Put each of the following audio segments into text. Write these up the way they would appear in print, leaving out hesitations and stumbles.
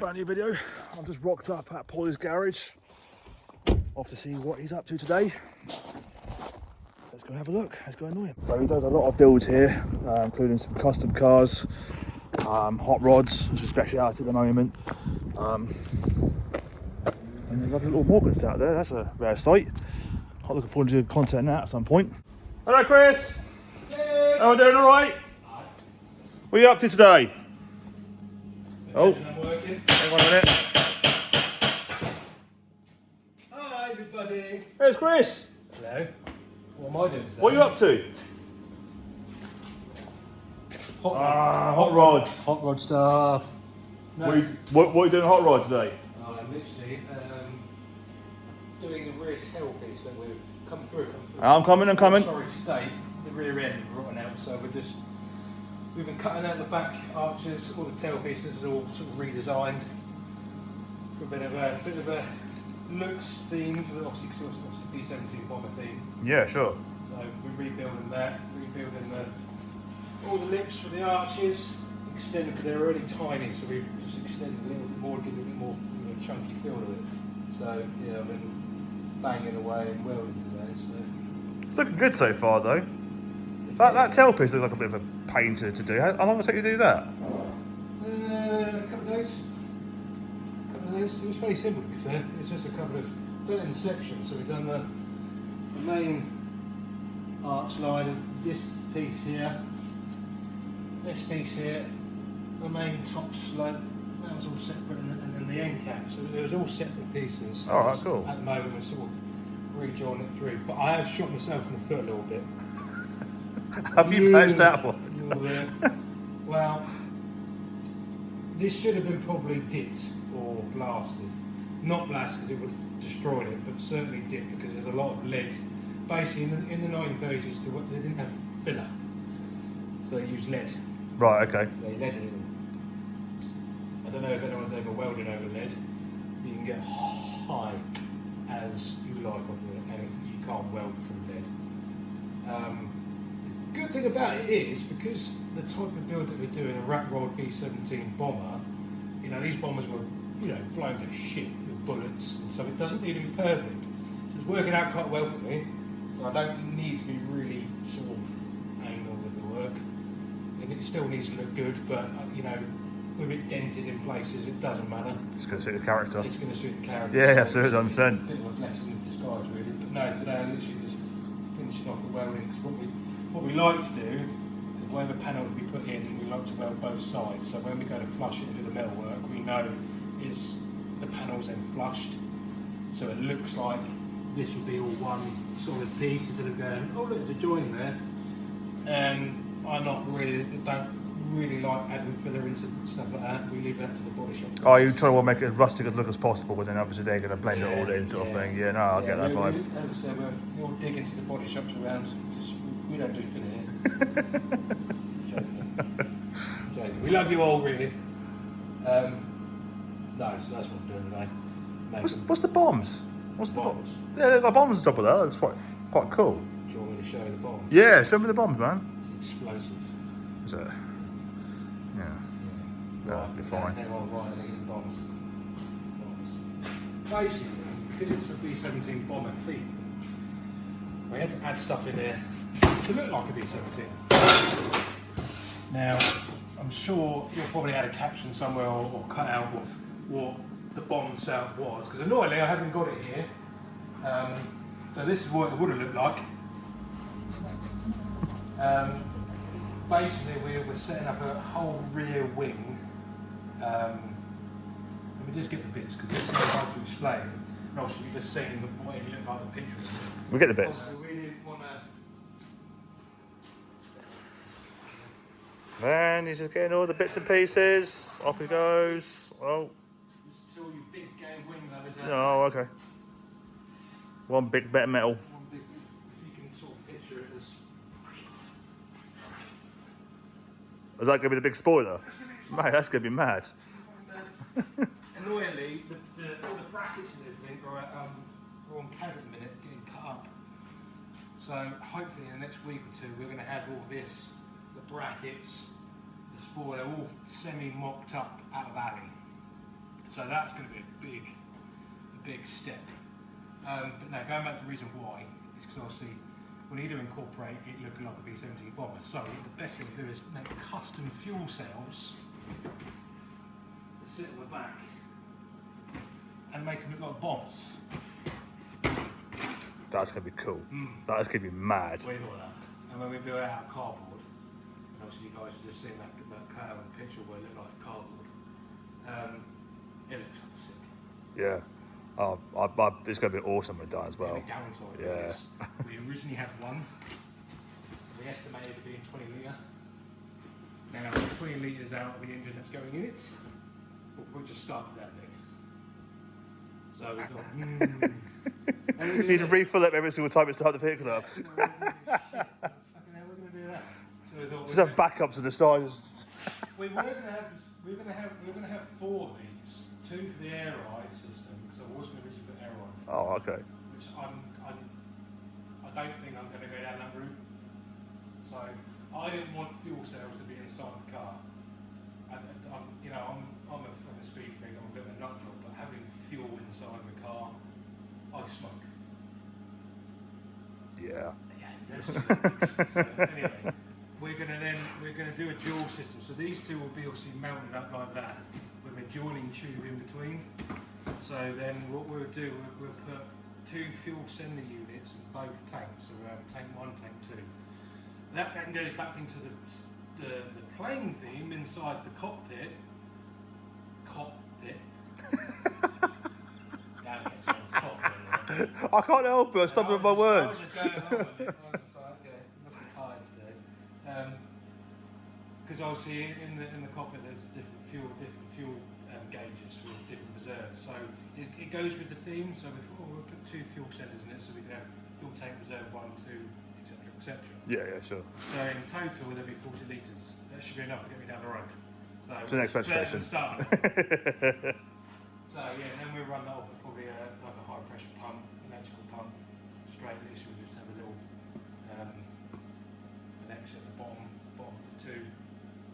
brand new video. I've just rocked up at Paulies Garage. Off to see what he's up to today. Let's go have a look. Let's go annoy him. So he does a lot of builds here, including some custom cars, hot rods, as a speciality at the moment. And there's lovely little Morgans out there. That's a rare sight. I'm looking forward to doing content on that at some point. Hello, Chris. Hey. How are we doing? All right? What are you up to today? Oh, I'm working. hang on a minute. Hi, everybody. There's Chris. Hello. What am I doing today? What are you up to? Hot rods. Hot rod stuff. No, What are you doing hot rods today? I'm literally doing the rear tailpiece that we've come through. I'm coming. Sorry, state. The rear end rotten out, so we've been cutting out the back arches. All the tailpieces are all sort of redesigned for a bit of a looks theme for the obviously B17 bomber theme. Yeah, sure. So we're rebuilding that, all the lips for the arches, extended because they're already tiny, so we've just extended a little bit more to give it a bit more chunky feel to it. So yeah, I've been banging away and welding today. So It's looking good so far, though. That tailpiece looks like a bit of a pain to do. How long does it take you to do that? a couple of days. It was very simple to be fair. It's just a couple of done it in sections. So we've done the main arch line, this piece here, this piece here, the main top slope. That was all separate, and then the end cap. So it was all separate pieces. All right, cool. At the moment, we're sort of rejoining it through. But I have shot myself in the foot a little bit. Have you patched that one? Well, this should have been probably dipped or blasted. Not blasted because it would have destroyed it, but certainly dipped because there's a lot of lead. Basically, in the 1930s, they didn't have filler, so they used lead. Right, okay. So they leaded it in. I don't know if anyone's ever welded over lead. You can get high as you like off of it, and you can't weld through lead. The good thing about it is because the type of build that we're doing, a rat rolled B17 bomber, these bombers were, blown to shit with bullets, and so it doesn't need to be perfect. So it's working out quite well for me. So I don't need to be really sort of anal with the work, and it still needs to look good. But with it dented in places, it doesn't matter. It's going to suit the character. It's going to suit the character. Yeah, so absolutely, it's a 100%. bit of a blessing in disguise, really. But no, today I'm literally just finishing off the welding. Because what we like to do, whatever panel we put in, we like to weld both sides. So when we go to flush it and do the metal work, we know the panel's then flushed. So it looks like this would be all one solid piece instead of going, oh look, there's a joint there. And don't really like adding filler into stuff like that. We leave that to the body shop. Oh, you try to make it as rustic as look as possible, but then obviously they're going to blend it all in, sort of thing. Yeah, no, I get that vibe. As I said, we all dig into the body shops around. We don't do filler here. Joking. We love you all, really. No, so that's what we're doing today. What's the bombs? What's the bombs? Yeah, they've got bombs on top of that. That's quite cool. Do you want me to show you the bombs? Yeah, show me the bombs, man. It's explosive. Is it? Yeah. Right, That'll be fine. Hang on, right, I think the bombs. Basically, because it's a B-17 bomber theme, we had to add stuff in there to look like a B-17. Now, I'm sure you'll probably add a caption somewhere or cut out what the bomb sound was, because annoyingly I haven't got it here. So this is what it would have looked like. Basically, we're setting up a whole rear wing. Let me just get the bits because it's so hard to explain. And obviously, you've just seen what it looked like the pictures. We'll get the bits. Also, we didn't want to. Man, he's just getting all the bits and pieces. Off he goes. Oh. This is all your big game wing, though, is it? Oh, okay. One big bit of metal. One big, if you can sort of picture it as. Is that going to be the big spoiler? Mate, that's going to be mad. Annoyingly, all the brackets and everything are on CAD at the minute, getting cut up. So hopefully in the next week or two, we're going to have all this, the brackets, the spoiler, all semi-mocked up out of alley. So that's going to be a big step. But now going back to the reason why is because obviously we need to incorporate it looking like a B-17 bomber. So the best thing to do is make custom fuel cells that sit on the back and make them look like bombs. That's gonna be cool. That's gonna be mad. We thought that. And when we build it out of cardboard, and obviously you guys have just seen that cut out of the picture where it looked like cardboard. It looks sick. Yeah. Oh, it's gonna be awesome when done as well. The downside is we originally had one. We estimated it being 20 litre. Now, 20 litres out of the engine that's going in it, we'll just start that thing. So we thought, You need to refill it every single time you start the vehicle up. Fucking hell, we're going to do that. So we thought Just have backups to the sides. we were going to have this. We were going to have 4 of these, 2 for the air ride system because I was going to originally put air on it. Oh, okay. Which I don't think I'm going to go down that route. So I didn't want fuel cells to be inside the car. I'm a speed freak. I'm a bit of a nut job, but having fuel inside the car, I smoke. Yeah. So anyway, we're gonna do a dual system. So these two will be obviously mounted up like that with a joining tube in between. So then what we'll do, we'll put 2 fuel sender units in both tanks. So we'll have tank 1, tank 2. That then goes back into the plane theme inside the cockpit. I can't help it. I stumble with my words. I was just like, okay, must be tired today. Because obviously in the cockpit there's different fuel gauges for different reserves. So it goes with the theme. So we'll put 2 fuel cylinders in it, so we can have fuel tank reserve 1, 2, etc., etc. Yeah, sure. So in total there'll be 40 litres. That should be enough to get me down the road. So to the next station. So yeah, and then we'll run that off with probably like a high pressure pump, electrical pump, straight loose. We'll just have a little an exit at the bottom of the 2,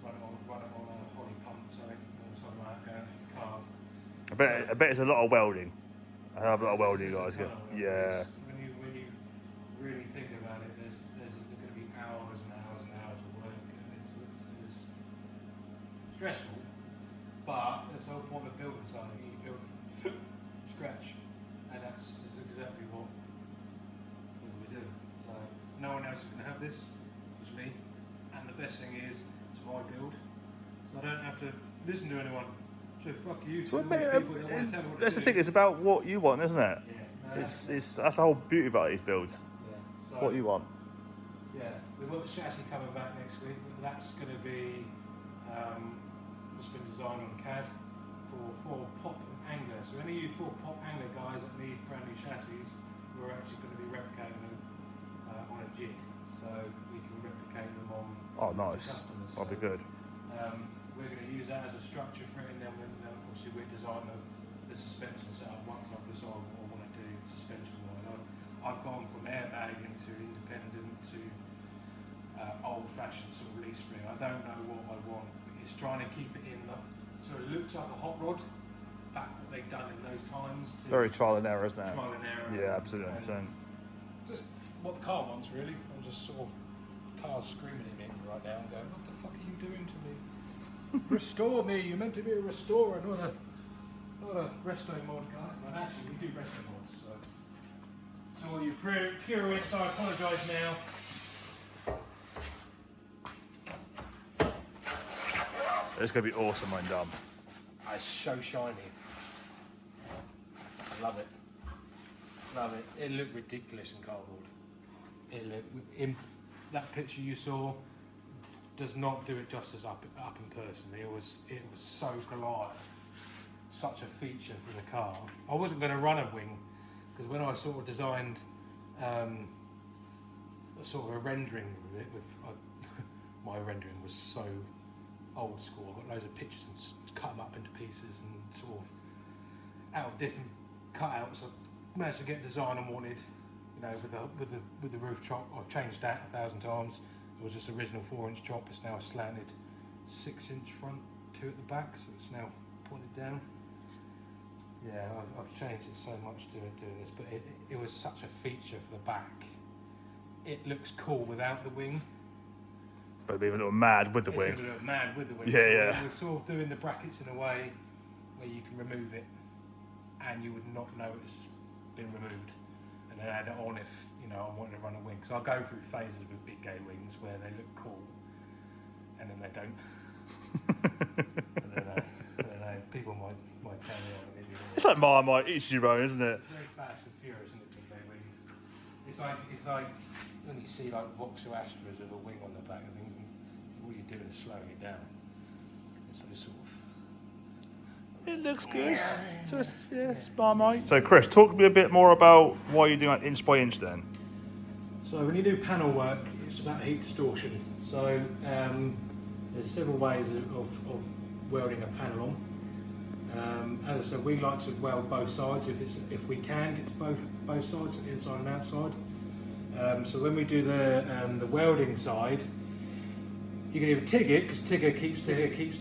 run it on a holly pump, something like that going to the car. I bet it's a lot of welding. I have a lot of welding, guys. Yeah. When you really think about it, there's going to be hours and hours and hours of work, and it's stressful. But that's the whole point of building something. You build it from scratch, and that's exactly what we do. So no one else is going to have this, just me. And the best thing is, it's my build, so I don't have to listen to anyone. So fuck you. So that's the thing. It's about what you want, isn't it? Yeah. No, that's the whole beauty about these builds. Yeah. So, it's what you want. Yeah. We've got the chassis coming back next week. That's going to be. Just been designed on CAD for pop and angler. So any of you 4 pop angler guys that need brand new chassis, we're actually going to be replicating them on a jig, so we can replicate them on customers. That'll be good. We're going to use that as a structure for it, and then obviously we design the suspension setup once I've decided what I want to do suspension wise. I've gone from airbag into independent to old-fashioned sort of leaf spring. I don't know what I want, but it's trying to keep it in so it looks like a hot rod, back what they've done in those times. Very trial and error, isn't it? Trial and error. Yeah, absolutely. Just what the car wants, really. I'm just sort of, car's screaming at me right now and going, what the fuck are you doing to me? Restore me, you're meant to be a restorer, not a resto mod guy. But actually, we do resto mods, so all you purists, I apologise now. It's going to be awesome when done. It's so shiny. I love it. Love it. It looked ridiculous in cardboard. That picture you saw does not do it justice up in person. It was so Goliath. Such a feature for the car. I wasn't going to run a wing because when I sort of designed sort of a rendering of it, my rendering was so old school. I got loads of pictures and just cut them up into pieces and sort of out of different cutouts. I managed to get a design I wanted, with the roof chop. I've changed that 1,000 times. It was just original 4-inch chop. It's now a slanted 6-inch front, 2 at the back, so it's now pointed down. Yeah, I've changed it so much doing this, but it was such a feature for the back. It looks cool without the wing. But it'd be a little mad with the It's wing. a little mad with the wing. Yeah, so yeah. We're sort of doing the brackets in a way where you can remove it and you would not know it's been removed. And then add it on if, you know, I wanted to run a wing. So I'll go through phases with big gay wings where they look cool and then they don't. I don't know. People might tell me I'm an idiot. It's like Marmite Ichiban, isn't it? Very fast and furious, isn't it, big gay wings? It's like when you see like Vauxhall Astras with a wing on the back, I think all you're doing is slowing it down. It's those sort of. It looks good. So it's Marmite. So Chris, talk to me a bit more about why you're doing that inch by inch then. So when you do panel work, it's about heat distortion. So there's several ways of welding a panel on. As I said, we like to weld both sides if we can get to both sides, inside and outside. So when we do the welding side, you can either TIG it, because TIG keeps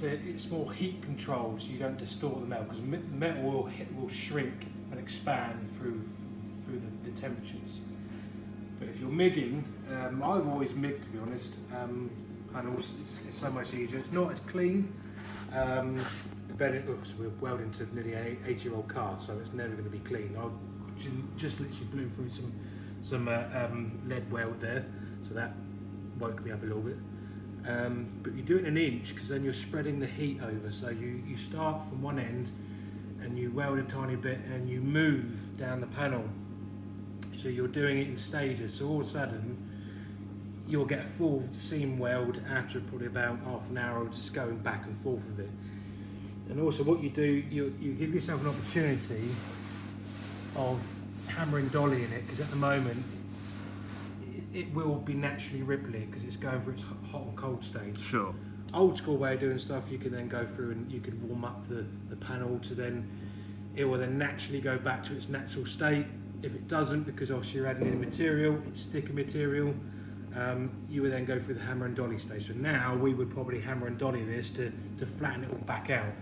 it's more heat controlled, so you don't distort the metal, because metal will shrink and expand through the temperatures. But if you're MIGging, I've always MIGged, to be honest. Panels, it's so much easier. It's not as clean. We're welding to nearly an 8-year-old car, so it's never going to be clean. I just literally blew through some lead weld there, so that woke me up a little bit. But you do it in an inch, because then you're spreading the heat over. So you start from one end and you weld a tiny bit and you move down the panel. So you're doing it in stages. So all of a sudden you'll get a full seam weld after probably about half an hour of just going back and forth with it. And also what you do, you give yourself an opportunity of hammering dollying it, because at the moment it will be naturally ripply because it's going through its hot and cold stage. Sure. Old school way of doing stuff, you can then go through and you can warm up the panel to then, it will then naturally go back to its natural state. If it doesn't, because obviously you're adding in material, it's thicker material, you would then go through the hammer and dolly stage. So now we would probably hammer and dolly this to flatten it all back out.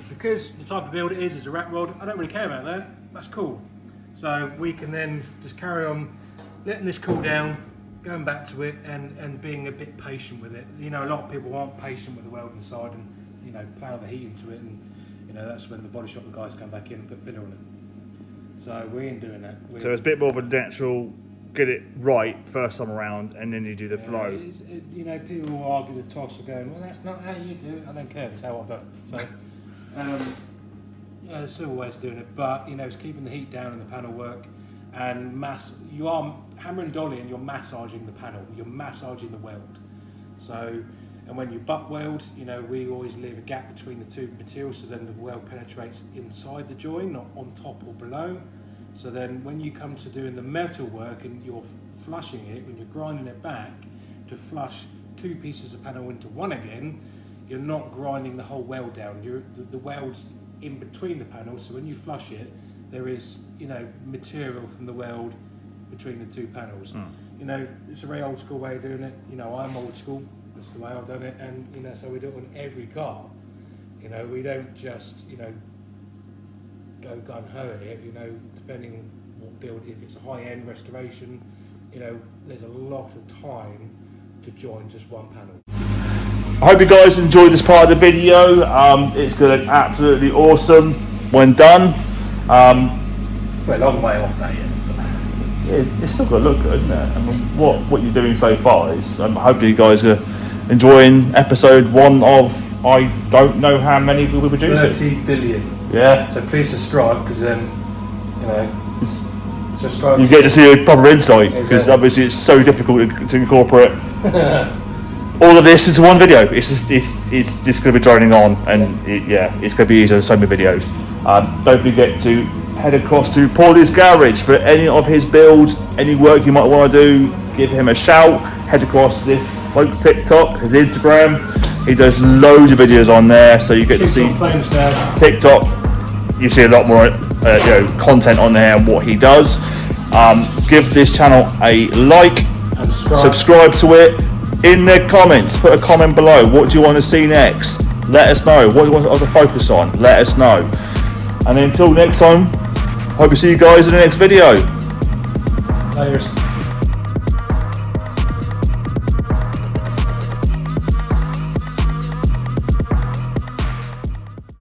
Because the type of build it is, it's a rat rod, I don't really care about that, that's cool. So we can then just carry on letting this cool down, going back to it and being a bit patient with it. You know, a lot of people aren't patient with the welding side and, you know, plough the heat into it, and, you know, that's when the body shop guys come back in and put filler on it. So we ain't doing that. So it's a bit more of a natural, get it right first time around, and then you do the flow. You know, people will argue the toss or going, well, that's not how you do it. I don't care, that's how I've done it. So, yeah, there's several ways of doing it, but, you know, it's keeping the heat down in the panel work. And you are hammer and dolly, and you're massaging the panel, you're massaging the weld. So, and when you butt weld, you know, we always leave a gap between the two materials, so then the weld penetrates inside the join, not on top or below. So then when you come to doing the metal work and you're flushing it, when you're grinding it back to flush two pieces of panel into one again, you're not grinding the whole weld down. The weld's in between the panels, so when you flush it, there is, you know, material from the weld between the two panels. You know, it's a very old school way of doing it. You know, I'm old school, that's the way I've done it, and, you know, so we do it on every car. You know, we don't just, you know, go gun-ho at it, you know, depending on what build, if it's a high-end restoration, you know, there's a lot of time to join just one panel. I hope you guys enjoyed this part of the video. It's going to look absolutely awesome when done. We're a long way off that yet. It's still going to look good, isn't it? I mean, what you're doing so far is, hopefully you guys are enjoying episode 1 of, I don't know how many we were producing. 30 billion. Yeah. So please subscribe, because then, you know, subscribe. You get to see a proper insight, because exactly. Obviously it's so difficult to incorporate all of this into one video. It's just going to be droning on, and it's going to be easier than so many videos. Don't forget to head across to Paulies Garage for any of his builds, any work you might want to do. Give him a shout. Head across to this bloke's TikTok, his Instagram. He does loads of videos on there, so you get to see TikTok. You see a lot more content on there and what he does. Give this channel a like, and subscribe to it. In the comments, put a comment below. What do you want to see next? Let us know. What do you want us to focus on? Let us know. And until next time, hope to see you guys in the next video. Layers.